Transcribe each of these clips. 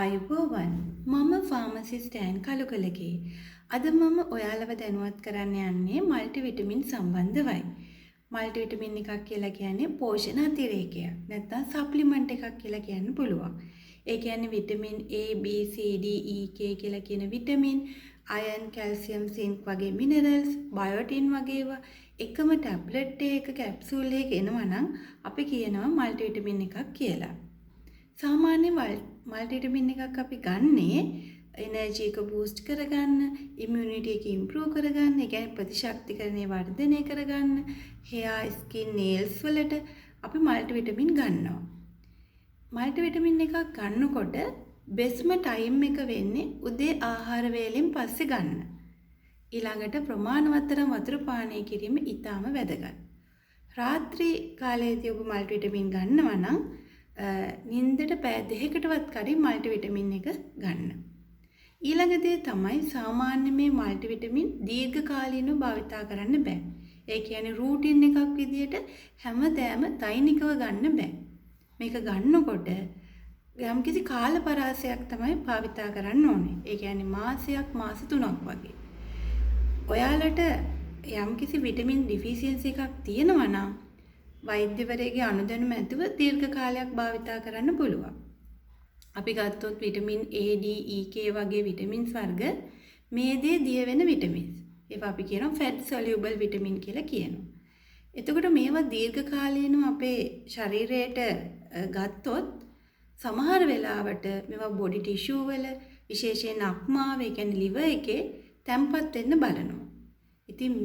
අයිබෝවන් මම ෆාමසිස්ට් ඈන් කළුකලගේ. අද මම ඔයාලව දැනුවත් කරන්න යන්නේ මල්ටිවිටමින් සම්බන්ධවයි. මල්ටිවිටමින් එකක් කියලා කියන්නේ පෝෂණ අතිරේකයක්. නැත්නම් සප්ලිමන්ට් එකක් කියලා කියන්න පුළුවන්. ඒ කියන්නේ vitamin A, B, C, D, E, K කියලා කියන විටමින්, අයර්න්, කැල්සියම්, සින්ක් වගේ මිනරල්ස්, බයෝටින් වගේ ඒවා එකම ටැබ්ලට් එක කැප්සූල් එකක එනවා නම් අපි කියනවා මල්ටිවිටමින් එකක් කියලා. සාමාන්‍ය මල්ටිවිටමින් එකක් අපි ගන්නේ එනර්ජි එක බූස්ට් කරගන්න, ඉමුනිටි එක ඉම්ප්‍රූව් කරගන්න, ඒ කියන්නේ ප්‍රතිශක්තිකරණය වර්ධනය කරගන්න, hair, skin, nails වලට අපි මල්ටිවිටමින් ගන්නවා. මල්ටිවිටමින් එකක් ගන්නකොට බෙස්ම ටයිම් එක වෙන්නේ උදේ ආහාර වේලෙන් පස්සේ ගන්න. ඊළඟට ප්‍රමාණවත් තරම් වතුර පානය කිරීම ඉතාම වැදගත්. රාත්‍රී කාලයේදී ඔබ මල්ටිවිටමින් ගන්නවා නම් නින්දට පැය 2කටවත් කලින් මල්ටිවිටමින් එක ගන්න. ඊළඟ දේ තමයි සාමාන්‍ය මේ මල්ටිවිටමින් දීර්ඝකාලීනව භාවිතා කරන්න බෑ. ඒ කියන්නේ රූටින් එකක් විදියට හැමදාම දෛනිකව ගන්න බෑ. මේක ගන්නකොට යම්කිසි කාල පරාසයක් තමයි භාවිතා කරන්න ඕනේ. ඒ කියන්නේ මාසයක් මාස 3ක් වගේ. ඔයාලට යම්කිසි විටමින් ඩිෆිෂියන්සි එකක් තියෙනවා නම් වෛද්‍යවරයෙකුගේ අනුදැනුම ඇතුව දීර්ඝ කාලයක් භාවිතා කරන්න පුළුවන්. අපි ගත්තොත් vitamin A, D, E, K වගේ විටමින්ස් වර්ග මේ දේ දිය වෙන විටමින්ස්. ඒවා අපි කියනවා fat soluble vitamin කියලා කියනවා. එතකොට මේවා දීර්ඝ කාලීනව අපේ ශරීරයට ගත්තොත් සමහර වෙලාවට මේවා බොඩි ටිෂු වල විශේෂයෙන් අක්මාව, ඒ කියන්නේ liver එකේ තැම්පත් වෙන්න බලනවා. ඉතින්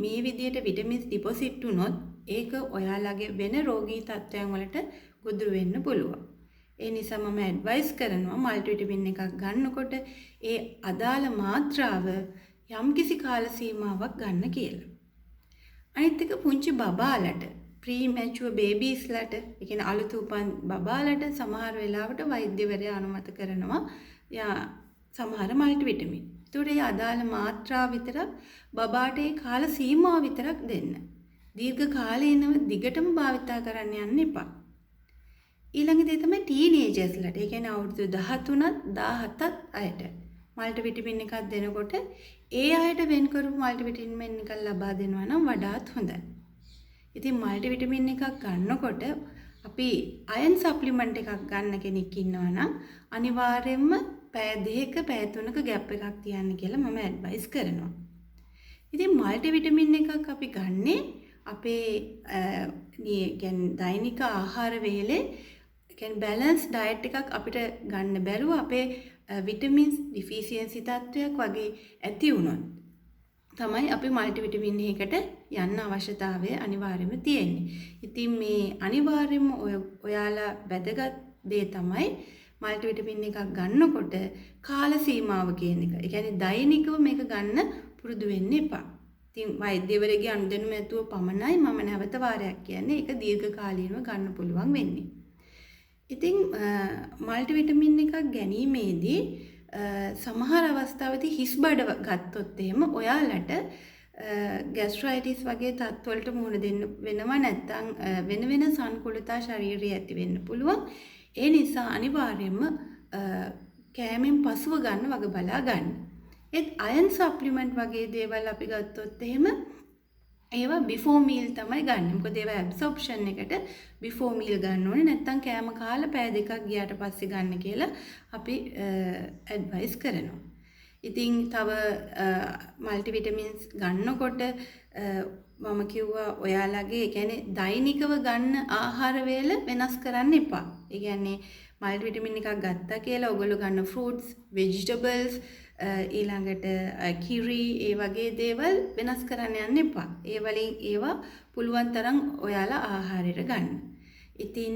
මේ විදියට විටමින්ස් ඩිපොසිට් වුණොත් ඒක ඔයාලගේ වෙන රෝගී තත්ත්වයන් වලට ගොදුරු වෙන්න පුළුවන්. ඒ නිසා මම ඇඩ්වයිස් කරනවා මල්ටිවිටමින් එකක් ගන්නකොට ඒ අදාළ මාත්‍රාව යම්කිසි කාල සීමාවක් ගන්න කියලා. අනිත් එක පුංචි බබාලට, ප්‍රීමැචුවර් බේබීස්ලට, ඒ කියන්නේ අලුත උපන් බබාලට සමහර වෙලාවට වෛද්‍යවරයා අනුමත කරනවා සමහර මල්ටිවිටමින්. ඒතකොට ඒ අදාළ මාත්‍රාව විතරක් බබාට ඒ කාල සීමාව විතරක් දෙන්න. දීර්ඝ කාලීනව දිගටම භාවිතා කරන්න යන්න එපා. ඊළඟ දේ තමයි ටීනේජර්ස්ලට. ඒ කියන්නේ අවුරුදු 13ත් 17ත් අයට මල්ටිවිටමින් එකක් දෙනකොට ඒ අයට වෙන් කරපු මල්ටිවිටමින් එකක් ලබා දෙනවා නම් වඩාත් හොඳයි. ඉතින් මල්ටිවිටමින් එකක් ගන්නකොට අපි අයර්න් සප්ලිමන්ට් එකක් ගන්න කෙනෙක් ඉන්නවා නම් අනිවාර්යයෙන්ම පැය 2ක පැය 3ක ગેප් එකක් තියන්න කියලා මම ඇඩ්වයිස් කරනවා. ඉතින් මල්ටිවිටමින් එකක් අපි ගන්නේ අපේ කියන්නේ දෛනික ආහාර වේලේ කියන්නේ බැලන්ස් ඩයට් එකක් අපිට ගන්න බැරුව අපේ විටමින්ස් ඩිෆිෂියන්සි තත්ත්වයක් වගේ ඇති වුණොත් තමයි අපි මල්ටිවිටමින් එකකට යන්න අවශ්‍යතාවය අනිවාර්යයෙන්ම තියෙන්නේ. ඉතින් මේ අනිවාර්යයෙන්ම ඔයාලා වැදගත් දේ තමයි මල්ටිවිටමින් එකක් ගන්නකොට කාල සීමාව කියන එක. ඒ කියන්නේ දෛනිකව මේක ගන්න පුරුදු වෙන්න එපා. ඉතින් වෛද්‍යවරයෙකුගේ අනුදැනුම ඇතුව පමණයි මම නැවත වාරයක් කියන්නේ ඒක දීර්ඝ කාලීනව ගන්න පුළුවන් වෙන්නේ. ඉතින් මල්ටිවිටමින් එකක් ගැනීමේදී සමහර අවස්ථාවලදී හිස් බඩ ගත්තොත් එහෙම ඔයාලට ગેස්ට්‍රයිටිස් වගේ තත්ත්වවලට මුහුණ දෙන්න වෙනවා. නැත්නම් වෙන වෙන සංකුලතා ශරීරයේ ඇති වෙන්න පුළුවන්. ඒ නිසා අනිවාර්යයෙන්ම කෑමෙන් පසුව ගන්න වග බලා ගන්න. ඒත් අයර්න් සප්ලිමන්ට් වගේ දේවල් අපි ගත්තොත් එහෙම ඒවා බිෆෝර් මීල් තමයි ගන්න. මොකද ඒවා ඇබ්සොප්ෂන් එකට බිෆෝර් මීල් ගන්න ඕනේ. නැත්නම් කෑම කාලා පැය 2ක් ගියාට පස්සේ ගන්න කියලා අපි ඇඩ්වයිස් කරනවා. ඉතින් තව මල්ටිවිටමින්ස් ගන්නකොට මම කිව්වා ඔයාලගේ ඒ කියන්නේ දෛනිකව ගන්න ආහාර වේල වෙනස් කරන්න එපා. ඒ කියන්නේ මල්ටිවිටමින් එකක් ගත්තා කියලා ඔයගොල්ලෝ ගන්න ෆෘට්ස්, ভেජිටබල්ස් ඊළඟට කිරි ඒ වගේ දේවල් වෙනස් කරන්න යන්න එපා. ඒ වලින් ඒවා පුළුවන් තරම් ඔයාලා ආහාරයට ගන්න. ඉතින්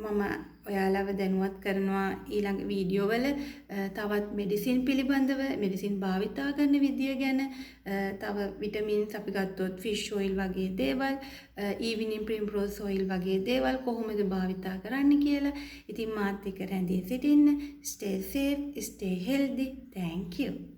මම ඔයාලව දැනුවත් කරනවා ඊළඟ වීඩියෝ වල තවත් මෙඩිසින් පිළිබඳව, මෙඩිසින් භාවිතා කරන විදිය ගැන, තව විටමින්ස් අපි ගත්තොත් ෆිෂ් ඔයිල් වගේ දේවල්, ඊවිනින් ප්‍රිම්රෝස් ඔයිල් වගේ දේවල් කොහොමද භාවිතා කරන්න කියලා. ඉතින් මාත් එක්ක රැඳී සිටින්න. Stay safe, stay healthy. Thank you.